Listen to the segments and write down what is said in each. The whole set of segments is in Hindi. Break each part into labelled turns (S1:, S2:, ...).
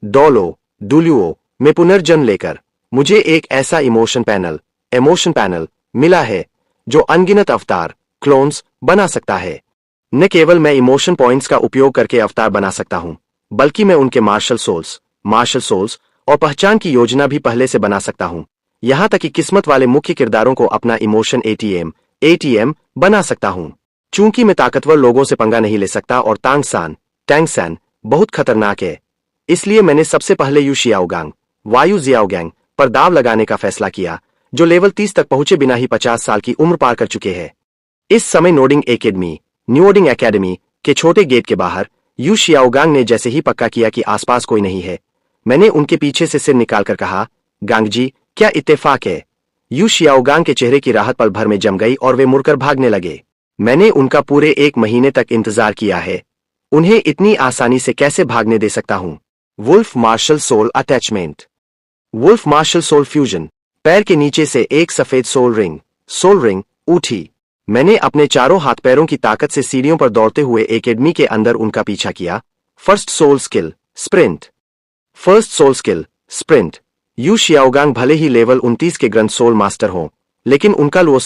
S1: डोलो डुलुओ में पुनर्जन्म लेकर मुझे एक ऐसा इमोशन पैनल मिला है जो अनगिनत अवतार क्लोन्स बना सकता है। न केवल मैं इमोशन पॉइंट्स का उपयोग करके अवतार बना सकता हूं, बल्कि मैं उनके मार्शल सोल्स और पहचान की योजना भी पहले से बना सकता हूं। यहां तक कि किस्मत वाले मुख्य किरदारों को अपना इमोशन एटीएम बना सकता हूं। चूंकि मैं ताकतवर लोगों से पंगा नहीं ले सकता और टैंग सैन बहुत खतरनाक है, इसलिए मैंने सबसे पहले वायु जियाओगैंग पर दाव लगाने का फैसला किया, जो लेवल 30 तक पहुंचे बिना ही 50 साल की उम्र पार कर चुके हैं। इस समय न्यूओडिंग एकेडमी के छोटे गेट के बाहर यू शियाओगांग ने जैसे ही पक्का किया कि आसपास कोई नहीं है, मैंने उनके पीछे से सिर निकालकर कहा, गांग जी, क्या इत्तेफाक है। यू शियाओगांग के चेहरे की राहत पल भर में जम गई और वे मुड़कर भागने लगे। मैंने उनका पूरे 1 महीने तक इंतजार किया है, उन्हें इतनी आसानी से कैसे भागने दे सकता हूं। Wolf martial soul attachment, wolf martial soul fusion. पैर के नीचे से एक सफेद सोल रिंग उठी। मैंने अपने चारों हाथ पैरों की ताकत से सीढ़ियों पर दौड़ते हुए एकेडमी के अंदर उनका पीछा किया। First soul sprint. Yu Xiaogang भले ही लेवल 29 के ग्रंथ सोल मास्टर हों, लेकिन उनका लुओ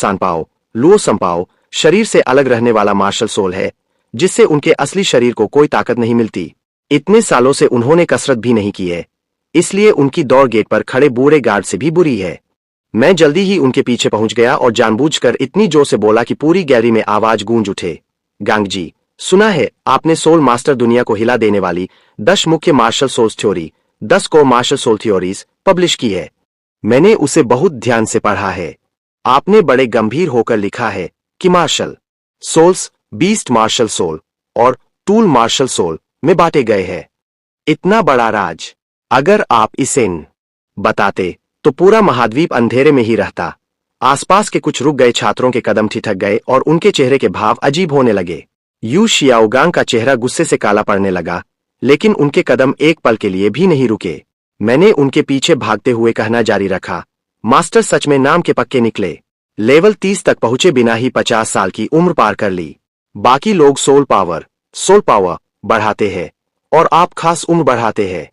S1: संपाओ शरीर से अलग रहने वाला मार्शल सोल है, जिससे उनके असली शरीर को कोई ताकत नहीं मिलती। इतने सालों से उन्होंने कसरत भी नहीं की है, इसलिए उनकी दौड़ गेट पर खड़े बूढ़े गार्ड से भी बुरी है। मैं जल्दी ही उनके पीछे पहुंच गया और जानबूझकर इतनी जोर से बोला कि पूरी गैलरी में आवाज गूंज उठे, गांग जी, सुना है आपने सोल मास्टर दुनिया को हिला देने वाली 10 मुख्य martial souls theory, 10 core martial soul theories publish की है। मैंने उसे बहुत ध्यान से पढ़ा है। आपने बड़े गंभीर होकर लिखा है कि martial souls beast martial soul और टूल मार्शल सोल में बांटे गए हैं। इतना बड़ा राज अगर आप इसे बताते तो पूरा महाद्वीप अंधेरे में ही रहता। आसपास के कुछ रुक गए छात्रों के कदम ठिठक गए और उनके चेहरे के भाव अजीब होने लगे। यू शियाओगांग का चेहरा गुस्से से काला पड़ने लगा, लेकिन उनके कदम एक पल के लिए भी नहीं रुके। मैंने उनके पीछे भागते हुए कहना जारी रखा, मास्टर सच में नाम के पक्के निकले। लेवल 30 तक पहुंचे बिना ही 50 साल की उम्र पार कर ली। बाकी लोग सोल पावर बढ़ाते हैं और आप खास उम्र बढ़ाते हैं।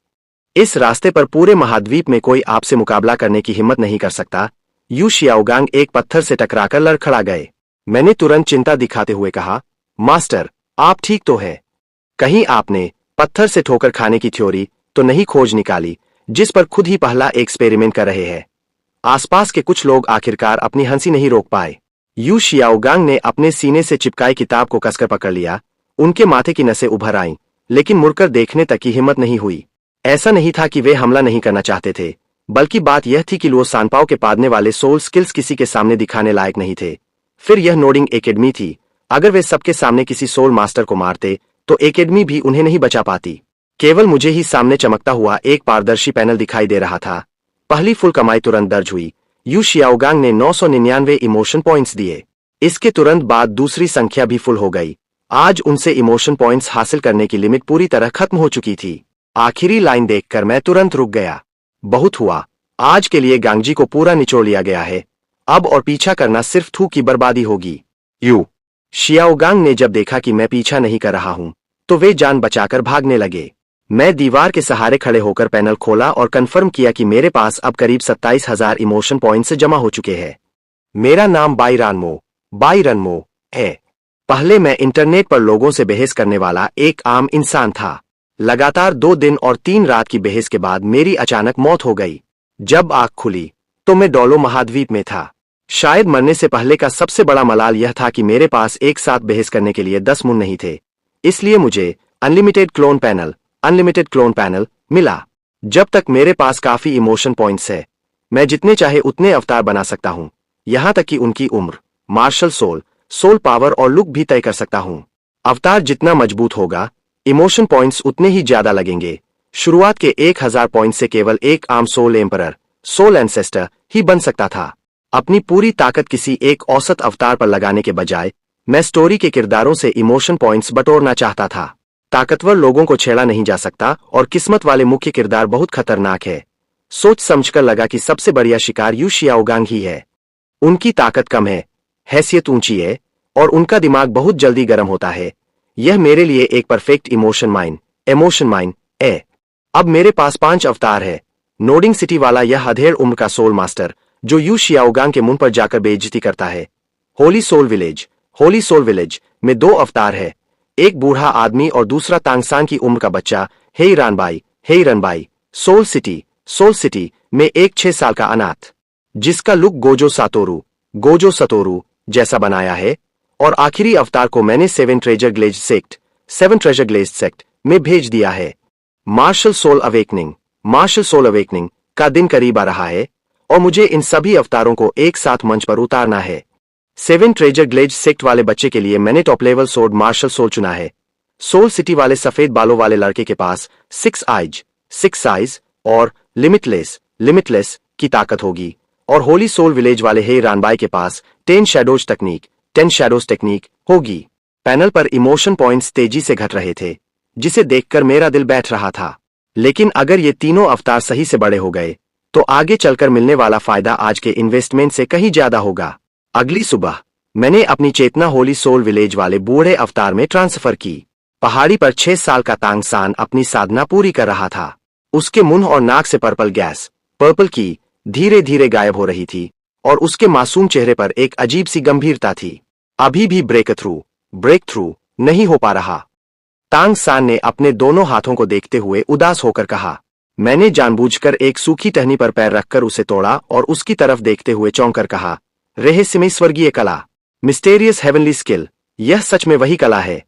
S1: इस रास्ते पर पूरे महाद्वीप में कोई आपसे मुकाबला करने की हिम्मत नहीं कर सकता। यू शियाओगांग एक पत्थर से टकराकर लड़खड़ा गए। मैंने तुरंत चिंता दिखाते हुए कहा, मास्टर, आप ठीक तो है? कहीं आपने पत्थर से ठोकर खाने की थ्योरी तो नहीं खोज निकाली, जिस पर खुद ही पहला एक्सपेरिमेंट कर रहे हैं? आसपास के कुछ लोग आखिरकार अपनी हंसी नहीं रोक पाए। यू शियाओगांग ने अपने सीने से चिपकाई किताब को कसकर पकड़ लिया। उनके माथे की नसें उभर आईं, लेकिन मुड़कर देखने तक की हिम्मत नहीं हुई। ऐसा नहीं था कि वे हमला नहीं करना चाहते थे, बल्कि बात यह थी कि लुओ सांपाओ के पादने वाले सोल स्किल्स किसी के सामने दिखाने लायक नहीं थे। फिर यह नोडिंग एकेडमी थी। अगर वे सबके सामने किसी सोल मास्टर को मारते तो एकेडमी भी उन्हें नहीं बचा पाती। केवल मुझे ही सामने चमकता हुआ एक पारदर्शी पैनल दिखाई दे रहा था। पहली फुल कमाई तुरंत दर्ज हुई। यू शियाओगांग ने 999 इमोशन पॉइंट्स दिए। इसके तुरंत बाद दूसरी संख्या भी फुल हो गई। आज उनसे इमोशन पॉइंट्स हासिल करने की लिमिट पूरी तरह खत्म हो चुकी थी। आखिरी लाइन देखकर मैं तुरंत रुक गया। बहुत हुआ, आज के लिए गांगजी को पूरा निचोड़ लिया गया है। अब और पीछा करना सिर्फ थूक की बर्बादी होगी। यू शियाओगांग ने जब देखा कि मैं पीछा नहीं कर रहा हूं, तो वे जान बचाकर भागने लगे। मैं दीवार के सहारे खड़े होकर पैनल खोला और कंफर्म किया कि मेरे पास अब करीब 27,000 इमोशन पॉइंट्स जमा हो चुके हैं। मेरा नाम बाईरनमो है। पहले मैं इंटरनेट पर लोगों से बहस करने वाला एक आम इंसान था। लगातार 2 दिन और 3 रात की बहस के बाद मेरी अचानक मौत हो गई। जब आंख खुली तो मैं डोलो महाद्वीप में था। शायद मरने से पहले का सबसे बड़ा मलाल यह था कि मेरे पास एक साथ बहस करने के लिए 10 मुन नहीं थे। इसलिए मुझे अनलिमिटेड क्लोन पैनल मिला। जब तक मेरे पास काफी इमोशन पॉइंट्स है, मैं जितने चाहे उतने अवतार बना सकता हूं। यहां तक कि उनकी उम्र, मार्शल सोल पावर और लुक भी तय कर सकता हूं। अवतार जितना मजबूत होगा, इमोशन पॉइंट्स उतने ही ज्यादा लगेंगे। शुरुआत के 1000 पॉइंट से केवल एक आम सोल एंसेस्टर ही बन सकता था। अपनी पूरी ताकत किसी एक औसत अवतार पर लगाने के बजाय मैं स्टोरी के किरदारों से इमोशन पॉइंट्स बटोरना चाहता था। ताकतवर लोगों को छेड़ा नहीं जा सकता और किस्मत वाले मुख्य किरदार बहुत खतरनाक है। सोच समझकर लगा कि सबसे बढ़िया शिकार यू शियाओगांग ही है। उनकी ताकत कम है, हैसियत ऊंची है और उनका दिमाग बहुत जल्दी गर्म होता है। यह मेरे लिए एक परफेक्ट इमोशन माइन है। अब मेरे पास 5 अवतार है। नोडिंग सिटी वाला यह अधेड़ उम्र का सोल मास्टर जो यू शियाओगांग के मुंह पर जाकर बेइज्जती करता है। होली सोल विलेज में 2 अवतार है, एक बूढ़ा आदमी और दूसरा तांगसान की उम्र का बच्चा हेई रनबाई। सोल सिटी में एक 6 साल का अनाथ जिसका लुक गोजो सतोरू जैसा बनाया है। और आखिरी अवतार को मैंने 7 ट्रेजर ग्लेज सेक्ट में भेज दिया है। मार्शल सोल अवेकनिंग का दिन करीब आ रहा है और मुझे इन सभी अवतारों को एक साथ मंच पर उतारना है। 7 ट्रेजर ग्लेज सेक्ट वाले बच्चे के लिए मैंने top level sword martial soul चुना है। सोल सिटी वाले सफेद बालों वाले लड़के के पास 6 आइज और लिमिटलेस की ताकत होगी और होली सोल विलेज वाले हे रानबाई के पास 10 शैडोज टेक्निक होगी। पैनल पर इमोशन पॉइंट्स तेजी से घट रहे थे जिसे देखकर मेरा दिल बैठ रहा था। लेकिन अगर ये तीनों अवतार सही से बड़े हो गए तो आगे चलकर मिलने वाला फायदा आज के इन्वेस्टमेंट से कहीं ज्यादा होगा। अगली सुबह मैंने अपनी चेतना होली सोल विलेज वाले बूढ़े अवतार में ट्रांसफर की। पहाड़ी पर 6 साल का तांगसान अपनी साधना पूरी कर रहा था। उसके मुंह और नाक से पर्पल की धीरे धीरे गायब हो रही थी और उसके मासूम चेहरे पर एक अजीब सी गंभीरता थी। अभी भी ब्रेक थ्रू नहीं हो पा रहा। तांगसान ने अपने दोनों हाथों को देखते हुए उदास होकर कहा। मैंने जानबूझकर एक सूखी टहनी पर पैर रखकर उसे तोड़ा और उसकी तरफ देखते हुए चौंक कर कहा, रहस्यमय स्वर्गीय कला, मिस्टेरियस हेवनली स्किल, यह सच में वही कला है।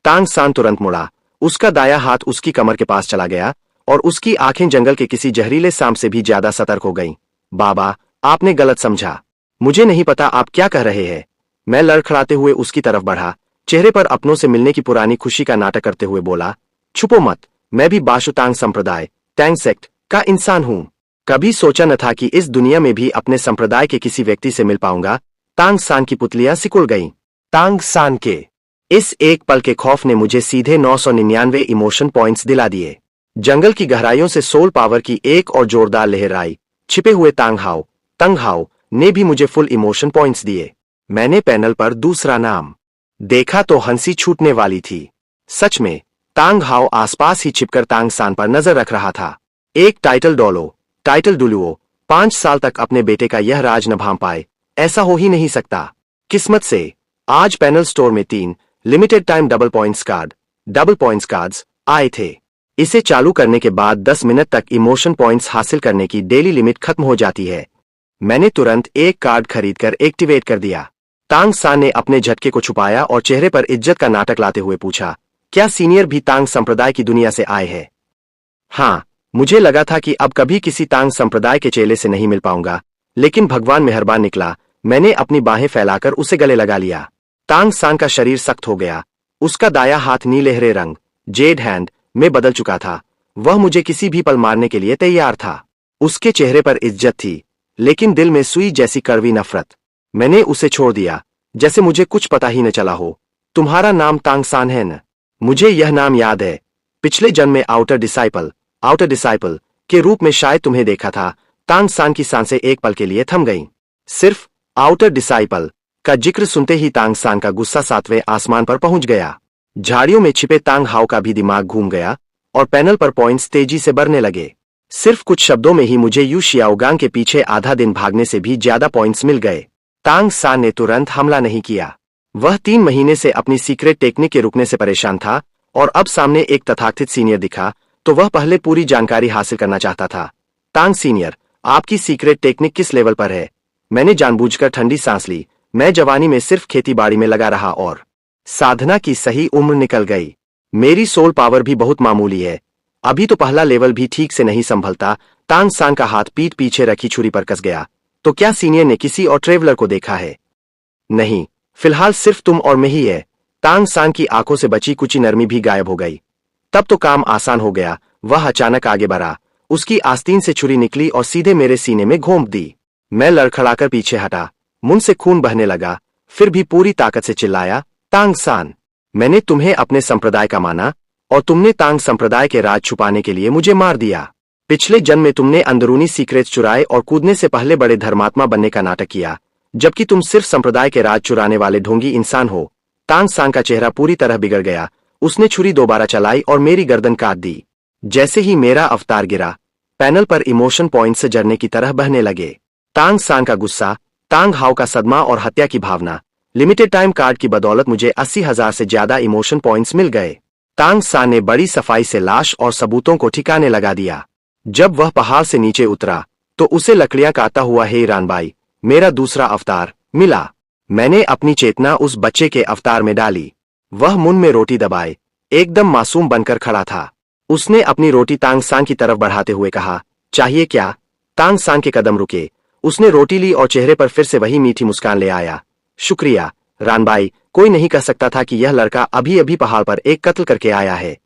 S1: तांगसान तुरंत मुड़ा, उसका दाया हाथ उसकी कमर के पास चला गया और उसकी आंखें जंगल के किसी जहरीले सांप से भी ज्यादा सतर्क हो गईं। बाबा, आपने गलत समझा, मुझे नहीं पता आप क्या कह रहे हैं। मैं लड़खड़ाते हुए उसकी तरफ बढ़ा, चेहरे पर अपनों से मिलने की पुरानी खुशी का नाटक करते हुए बोला, छुपो मत, मैं भी बाशुतांग संप्रदाय टैंग सेक्ट का इंसान हूं। कभी सोचा न था कि इस दुनिया में भी अपने संप्रदाय के किसी व्यक्ति से मिल पाऊंगा। तांगसान की पुतलियां सिकुड़ गईं। तांगसान के इस एक पल के खौफ ने मुझे सीधे 999 इमोशन पॉइंट्स दिला दिए। जंगल की गहराइयों से सोल पावर की एक और जोरदार लहर आई। छिपे हुए तंग हाउ ने भी मुझे फुल इमोशन पॉइंट्स दिए। मैंने पैनल पर दूसरा नाम देखा तो हंसी छूटने वाली थी। सच में तांग हाउ आसपास ही छिपकर तांगसान पर नजर रख रहा था। एक टाइटल डुलुओ 5 साल तक अपने बेटे का यह राज न भांप पाए, ऐसा हो ही नहीं सकता। किस्मत से आज पैनल स्टोर में 3 limited time double points cards आए थे। इसे चालू करने के बाद 10 मिनट तक इमोशन पॉइंट्स हासिल करने की डेली लिमिट खत्म हो जाती है। मैंने तुरंत एक कार्ड खरीदकर एक्टिवेट कर दिया। तांगसान ने अपने झटके को छुपाया और चेहरे पर इज्जत का नाटक लाते हुए पूछा, क्या सीनियर भी तांग संप्रदाय की दुनिया से आए हैं? हाँ, मुझे लगा था कि अब कभी किसी तांग संप्रदाय के चेले से नहीं मिल पाऊंगा, लेकिन भगवान मेहरबान निकला। मैंने अपनी बाहें फैलाकर उसे गले लगा लिया। तांगसान का शरीर सख्त हो गया। उसका दाया हाथ नीलहरे रंग जेड हैंड में बदल चुका था। वह मुझे किसी भी पल मारने के लिए तैयार था। उसके चेहरे पर इज्जत थी, लेकिन दिल में सुई जैसी कड़वी नफरत। मैंने उसे छोड़ दिया, जैसे मुझे कुछ पता ही न चला हो। तुम्हारा नाम तांगसान है न? मुझे यह नाम याद है। पिछले जन्म में आउटर डिसाइपल के रूप में शायद तुम्हें देखा था। तांगसान की सांसें एक पल के लिए थम गईं। सिर्फ आउटर डिसाइपल का जिक्र सुनते ही तांगसान का गुस्सा 7वें आसमान पर पहुंच गया। झाड़ियों में छिपे तांग हाउ का भी दिमाग घूम गया और पैनल पर पॉइंट्स तेजी से बढ़ने लगे। सिर्फ कुछ शब्दों में ही मुझे यू शियाओगांग के पीछे आधा दिन भागने से भी ज्यादा पॉइंट्स मिल गए। तांगसान ने तुरंत हमला नहीं किया। वह 3 महीने से अपनी सीक्रेट टेक्निक के रुकने से परेशान था और अब सामने एक तथाकथित सीनियर दिखा तो वह पहले पूरी जानकारी हासिल करना चाहता था। तांग सीनियर, आपकी सीक्रेट टेक्निक किस लेवल पर है? मैंने जानबूझकर ठंडी सांस ली। मैं जवानी में सिर्फ खेतीबाड़ी में लगा रहा और साधना की सही उम्र निकल गई। मेरी सोल पावर भी बहुत मामूली है। अभी तो पहला लेवल भी ठीक से नहीं संभलता। तांगसान का हाथ पीठ पीछे रखी छुरी पर कस गया। तो क्या सीनियर ने किसी और ट्रेवलर को देखा है? नहीं, फिलहाल सिर्फ तुम और मैं ही है। तांगसान की आंखों से बची कुछ नरमी भी गायब हो गई। तब तो काम आसान हो गया। वह अचानक आगे बढ़ा। उसकी आस्तीन से छुरी निकली और सीधे मेरे सीने में घोंप दी। मैं लड़खड़ाकर पीछे हटा। मुंह से खून बहने लगा। फिर भी पूरी ताकत से चिल्लाया, तांगसान, मैंने तुम्हें अपने संप्रदाय का माना और तुमने तांग संप्रदाय के राज छुपाने के लिए मुझे मार दिया। पिछले जन्म में तुमने अंदरूनी सीक्रेट्स चुराए और कूदने से पहले बड़े धर्मात्मा बनने का नाटक किया, जबकि तुम सिर्फ संप्रदाय के राज चुराने वाले ढोंगी इंसान हो। तांगसान का चेहरा पूरी तरह बिगड़ गया। उसने छुरी दोबारा चलाई और मेरी गर्दन काट दी। जैसे ही मेरा अवतार गिरा, पैनल पर इमोशन पॉइंट से झरने की तरह बहने लगे। तांग सान का गुस्सा, तांग हाउ का सदमा और हत्या की भावना। लिमिटेड टाइम कार्ड की बदौलत मुझे 80,000 से ज्यादा इमोशन पॉइंट्स मिल गए। तांग सान ने बड़ी सफाई से लाश और सबूतों को ठिकाने लगा दिया। जब वह पहाड़ से नीचे उतरा तो उसे लकड़ियां काटता हुआ हे ईरानबाई, मेरा दूसरा अवतार, मिला। मैंने अपनी चेतना उस बच्चे के अवतार में डाली। वह मुंह में रोटी दबाए एकदम मासूम बनकर खड़ा था। उसने अपनी रोटी तांग सान की तरफ बढ़ाते हुए कहा, चाहिए क्या? तांग सान के कदम रुके। उसने रोटी ली और चेहरे पर फिर से वही मीठी मुस्कान ले आया। शुक्रिया रानबाई, कोई नहीं कह सकता था कि यह लड़का अभी अभी पहाड़ पर एक कत्ल करके आया है।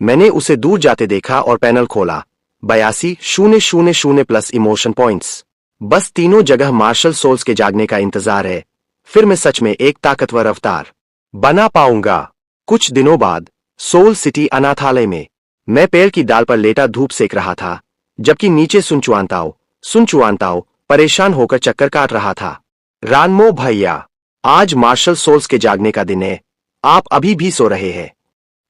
S1: मैंने उसे दूर जाते देखा और पैनल खोला। 82,000 प्लस इमोशन पॉइंट्स। बस तीनों जगह मार्शल सोल्स के जागने का इंतजार है। फिर मैं सच में एक ताकतवर अवतार बना पाऊंगा। कुछ दिनों बाद सोल सिटी अनाथालय में मैं पेड़ की डाल पर लेटा धूप सेक रहा था, जबकि नीचे सुनचुआनताओ परेशान होकर चक्कर काट रहा था। रानमो भैया, आज मार्शल सोल्स के जागने का दिन है, आप अभी भी सो रहे हैं।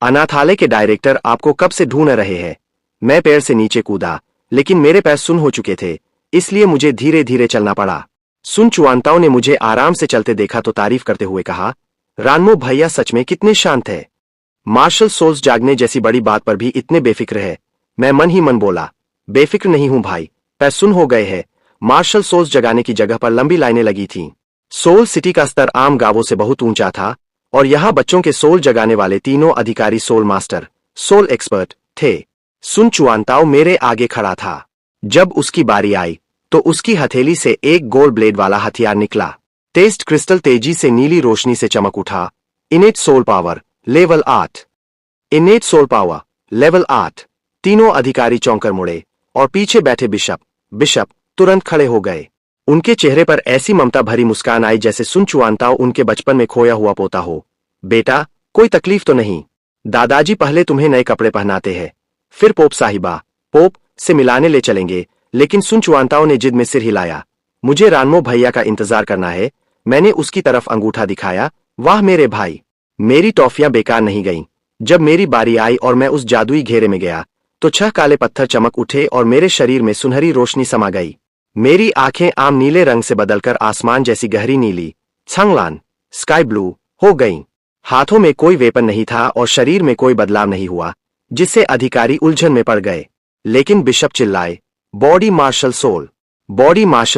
S1: अनाथालय के डायरेक्टर आपको कब से ढूंढ रहे हैं। मैं पेड़ से नीचे कूदा, लेकिन मेरे पैर सुन्न हो चुके थे, इसलिए मुझे धीरे धीरे चलना पड़ा। सुनचुआनताओ ने मुझे आराम से चलते देखा तो तारीफ करते हुए कहा, रानमो भैया सच में कितने शांत है। मार्शल सोल्स जागने जैसी बड़ी बात पर भी इतने बेफिक्र है। मैं मन ही मन बोला, बेफिक्र नहीं हूं भाई, पैर सुन्न हो गए हैं। मार्शल सोल्स जगाने की जगह पर लंबी लाइनें लगी थीं। सोल सिटी का स्तर आम गांवों से बहुत ऊंचा था और यहां बच्चों के सोल जगाने वाले तीनों अधिकारी सोल मास्टर, सोल एक्सपर्ट थे। सुनचुआनताओ मेरे आगे खड़ा था। जब उसकी बारी आई तो उसकी हथेली से एक गोल ब्लेड वाला हथियार निकला। टेस्ट क्रिस्टल तेजी से नीली रोशनी से चमक उठा। Innate soul power level 8। Innate soul power level 8। तीनों अधिकारी चौंकर मुड़े और पीछे बैठे बिशप तुरंत खड़े हो गए। उनके चेहरे पर ऐसी ममता भरी मुस्कान आई जैसे सुनचुआनताओ उनके बचपन में खोया हुआ पोता हो। बेटा, कोई तकलीफ तो नहीं? दादाजी पहले तुम्हें नए कपड़े पहनाते हैं, फिर पोप से मिलाने ले चलेंगे। लेकिन सुनचुआनताओ ने जिद में सिर हिलाया। मुझे रानमो भैया का इंतजार करना है। मैंने उसकी तरफ अंगूठा दिखाया। वाह मेरे भाई, मेरी टॉफियां बेकार नहीं गईं। जब मेरी बारी आई और मैं उस जादुई घेरे में गया तो 6 काले पत्थर चमक उठे और मेरे शरीर में सुनहरी रोशनी समा गई। मेरी आंखें आम नीले रंग से बदलकर आसमान जैसी गहरी नीली, छंगलान, स्काई ब्लू हो गईं। हाथों में कोई वेपन नहीं था और शरीर में कोई बदलाव नहीं हुआ, जिससे अधिकारी उलझन में पड़ गए। लेकिन बिशप चिल्लाए, बॉडी मार्शल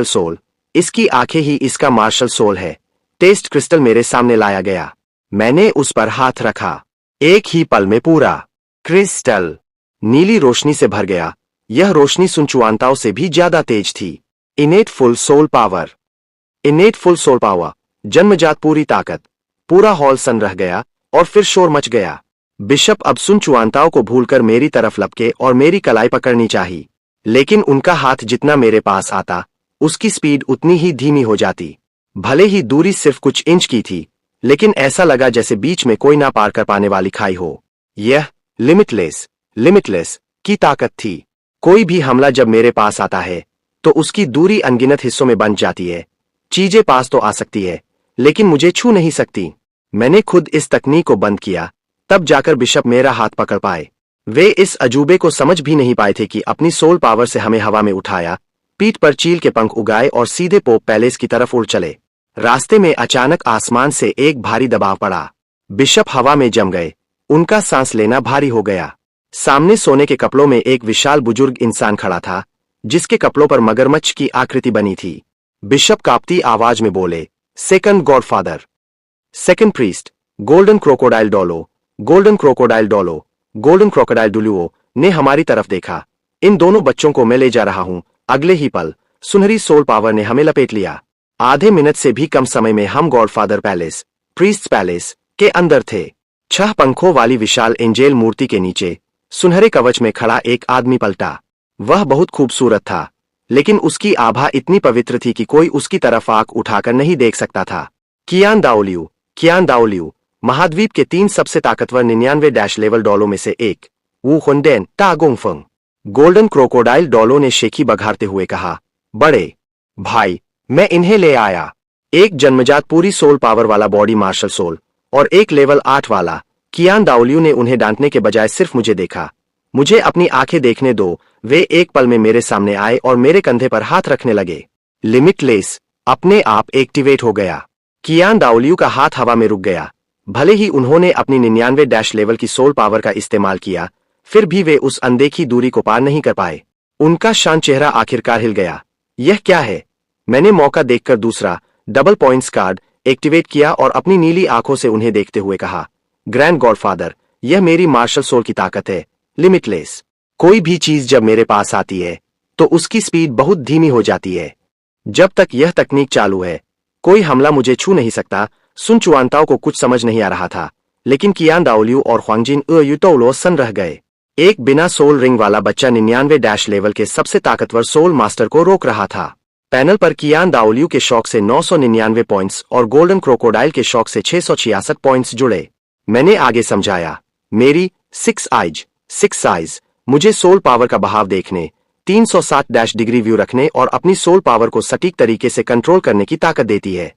S1: सोल, इसकी आंखें ही इसका मार्शल सोल है। टेस्ट क्रिस्टल मेरे सामने लाया गया। मैंने उस पर हाथ रखा। एक ही पल में पूरा क्रिस्टल नीली रोशनी से भर गया। यह रोशनी सुनचुआनताओ से भी ज्यादा तेज थी। इनेट फुल सोल पावर, जन्मजात पूरी ताकत। पूरा हॉल सन रह गया और फिर शोर मच गया। बिशप अब सुनचुआनताओ को भूलकर मेरी तरफ लपके और मेरी कलाई पकड़नी चाहिए, लेकिन उनका हाथ जितना मेरे पास आता उसकी स्पीड उतनी ही धीमी हो जाती। भले ही दूरी सिर्फ कुछ इंच की थी, लेकिन ऐसा लगा जैसे बीच में कोई ना पार कर पाने वाली खाई हो। यह लिमिटलेस की ताकत थी। कोई भी हमला जब मेरे पास आता है तो उसकी दूरी अनगिनत हिस्सों में बन जाती है। चीजें पास तो आ सकती है, लेकिन मुझे छू नहीं सकती। मैंने खुद इस तकनीक को बंद किया, तब जाकर बिशप मेरा हाथ पकड़ पाए। वे इस अजूबे को समझ भी नहीं पाए थे कि अपनी सोल पावर से हमें हवा में उठाया, पीठ पर चील के पंख उगाए और सीधे पोप पैलेस की तरफ उड़ चले। रास्ते में अचानक आसमान से एक भारी दबाव पड़ा। बिशप हवा में जम गए। उनका सांस लेना भारी हो गया। सामने सोने के कपड़ों में एक विशाल बुजुर्ग इंसान खड़ा था, जिसके कपड़ों पर मगरमच्छ की आकृति बनी थी। बिशप कांपती आवाज में बोले, second godfather, second priest, golden crocodile डुलुओ ने हमारी तरफ देखा। इन दोनों बच्चों को मैं ले जा रहा हूं। अगले ही पल सुनहरी सोल पावर ने हमें लपेट लिया। आधे मिनट से भी कम समय में हम गॉडफादर पैलेस, प्रीस्ट पैलेस के अंदर थे। 6 पंखों वाली विशाल एंजेल मूर्ति के नीचे सुनहरे कवच में खड़ा एक आदमी पलटा। वह बहुत खूबसूरत था, लेकिन उसकी आभा इतनी पवित्र थी कि कोई उसकी तरफ आंख उठाकर नहीं देख सकता था। कियान दाओलियू, महाद्वीप के 3 सबसे ताकतवर 99 लेवल डॉलों में से एक। वू हुनडेन तागोंगफंग, गोल्डन क्रोकोडाइल डॉलो ने शेखी बघारते हुए कहा, बड़े भाई, मैं इन्हें ले आया। एक जन्मजात पूरी सोल पावर वाला बॉडी मार्शल सोल और एक लेवल 8 वाला। कियान दाओलियू ने उन्हें डांटने के बजाय सिर्फ मुझे देखा। मुझे अपनी आंखें देखने दो। वे एक पल में मेरे सामने आए और मेरे कंधे पर हाथ रखने लगे। लिमिटलेस अपने आप एक्टिवेट हो गया। कियान दाओलियू का हाथ हवा में रुक गया। भले ही उन्होंने अपनी 99 लेवल की सोल पावर का इस्तेमाल किया, फिर भी वे उस अनदेखी दूरी को पार नहीं कर पाए। उनका शांत चेहरा आखिरकार हिल गया। यह क्या है? मैंने मौका देखकर दूसरा डबल पॉइंट्स कार्ड एक्टिवेट किया और अपनी नीली आंखों से उन्हें देखते हुए कहा, ग्रैंड गॉडफादर, यह मेरी मार्शल सोल की ताकत है, लिमिटलेस। कोई भी चीज जब मेरे पास आती है तो उसकी स्पीड बहुत धीमी हो जाती है। जब तक यह तकनीक चालू है, कोई हमला मुझे छू नहीं सकता। सुन चुआनताओ को कुछ समझ नहीं आ रहा था, लेकिन कियान दाओलियू और ख्वांगजिन युतोलो सन रह गए। एक बिना सोल रिंग वाला बच्चा 99 लेवल के सबसे ताकतवर सोल मास्टर को रोक रहा था। पैनल पर कियान दाओलियू के शौक से 999 पॉइंट्स और गोल्डन क्रोकोडाइल के शौक से 666 पॉइंट्स जुड़े। मैंने आगे समझाया, मेरी सिक्स आइज मुझे सोल पावर का बहाव देखने, 360 डिग्री व्यू रखने और अपनी सोल पावर को सटीक तरीके से कंट्रोल करने की ताकत देती है।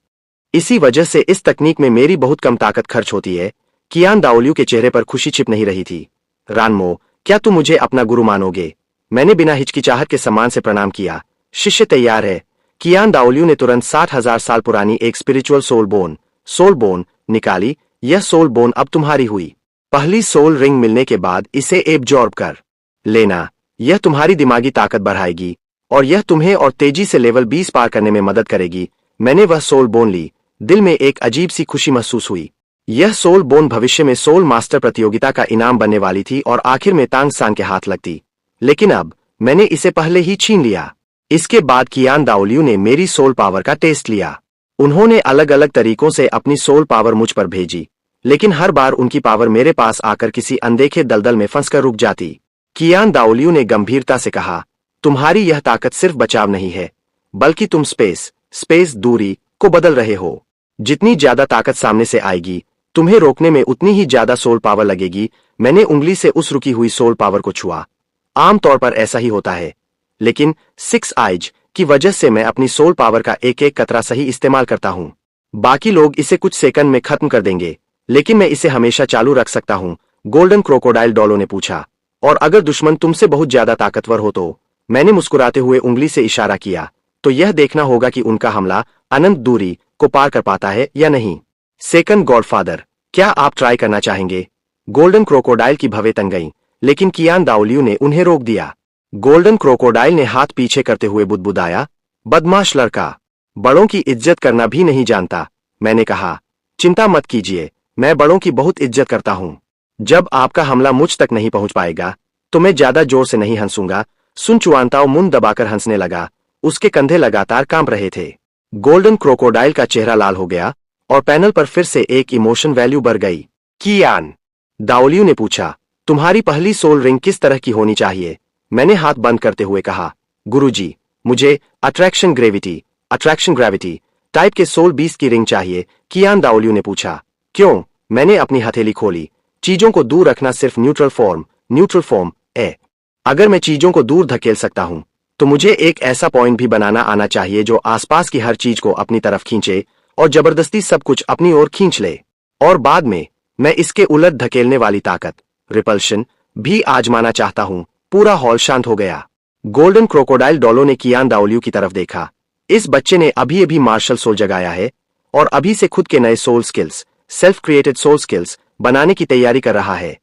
S1: इसी वजह से इस तकनीक में मेरी बहुत कम ताकत खर्च होती है। कियान दाओलियू के चेहरे पर खुशी छिप नहीं रही थी। रानमो, क्या तुम मुझे अपना गुरु मानोगे? मैंने बिना हिचकिचाहट के सम्मान से प्रणाम किया। शिष्य तैयार है। कियान दाओलियू ने तुरंत 60,000 साल पुरानी एक स्पिरिचुअल सोल बोन निकाली। यह सोल बोन अब तुम्हारी हुई। पहली सोल रिंग मिलने के बाद इसे एब्जॉर्ब कर लेना। यह तुम्हारी दिमागी ताकत बढ़ाएगी और यह तुम्हें और तेजी से लेवल 20 पार करने में मदद करेगी। मैंने वह सोल बोन ली। दिल में एक अजीब सी खुशी महसूस हुई। यह सोल बोन भविष्य में सोल मास्टर प्रतियोगिता का इनाम बनने वाली थी और आखिर में तांग सान के हाथ लगती, लेकिन अब मैंने इसे पहले ही छीन लिया। इसके बाद कियान दाओलियू ने मेरी सोल पावर का टेस्ट लिया। उन्होंने अलग अलग तरीकों से अपनी सोल पावर मुझ पर भेजी, लेकिन हर बार उनकी पावर मेरे पास आकर किसी अनदेखे दलदल में फंसकर रुक जाती। कियान दाओलियू ने गंभीरता से कहा, तुम्हारी यह ताकत सिर्फ बचाव नहीं है, बल्कि तुम स्पेस दूरी को बदल रहे हो। जितनी ज्यादा ताकत सामने से आएगी, तुम्हें रोकने में उतनी ही ज्यादा सोल पावर लगेगी। मैंने उंगली से उस रुकी हुई सोल पावर को छुआ। आमतौर पर ऐसा ही होता है, लेकिन सिक्स आइज की वजह से मैं अपनी सोल पावर का एक एक कतरा सही इस्तेमाल करता हूं। बाकी लोग इसे कुछ सेकंड में खत्म कर देंगे, लेकिन मैं इसे हमेशा चालू रख सकता हूं। गोल्डन क्रोकोडाइल डॉलो ने पूछा, और अगर दुश्मन तुमसे बहुत ज्यादा ताकतवर हो तो? मैंने मुस्कुराते हुए उंगली से इशारा किया, तो यह देखना होगा कि उनका हमला अनंत दूरी को पार कर पाता है या नहीं। सेकंड गॉडफादर, क्या आप ट्राई करना चाहेंगे? गोल्डन क्रोकोडाइल की भवें तन गईं, लेकिन कियान दाओलियू ने उन्हें रोक दिया। गोल्डन क्रोकोडाइल ने हाथ पीछे करते हुए बुदबुदाया, बदमाश लड़का, बड़ों की इज्जत करना भी नहीं जानता। मैंने कहा, चिंता मत कीजिए, मैं बड़ों की बहुत इज्जत करता हूं। जब आपका हमला मुझ तक नहीं पहुंच पाएगा, तो मैं ज्यादा जोर से नहीं हंसूंगा। सुन चुआनताओ मुंह दबाकर हंसने लगा। उसके कंधे लगातार कांप रहे थे। गोल्डन क्रोकोडाइल का चेहरा लाल हो गया और पैनल पर फिर से एक इमोशन वैल्यू बढ़ गई। कियान दाओलियू ने पूछा, तुम्हारी पहली सोल रिंग किस तरह की होनी चाहिए? मैंने हाथ बंद करते हुए कहा, गुरुजी, मुझे अट्रैक्शन ग्रेविटी टाइप के सोल 20 की रिंग चाहिए। कियान दाओलियू ने पूछा, क्यों? मैंने अपनी हथेली खोली। चीजों को दूर रखना सिर्फ न्यूट्रल फॉर्म है। अगर मैं चीजों को दूर धकेल सकता हूं, तो मुझे एक ऐसा पॉइंट भी बनाना आना चाहिए जो आसपास की हर चीज को अपनी तरफ खींचे और जबरदस्ती सब कुछ अपनी ओर खींच ले। और बाद में मैं इसके उलट धकेलने वाली ताकत, रिपल्शन, भी आजमाना चाहता हूं। पूरा हॉल शांत हो गया। गोल्डन क्रोकोडाइल डॉलो ने कियान दाओलियू की तरफ देखा। इस बच्चे ने अभी मार्शल सोल जगाया है और अभी से खुद के नए soul skills, self created soul skills बनाने की तैयारी कर रहा है।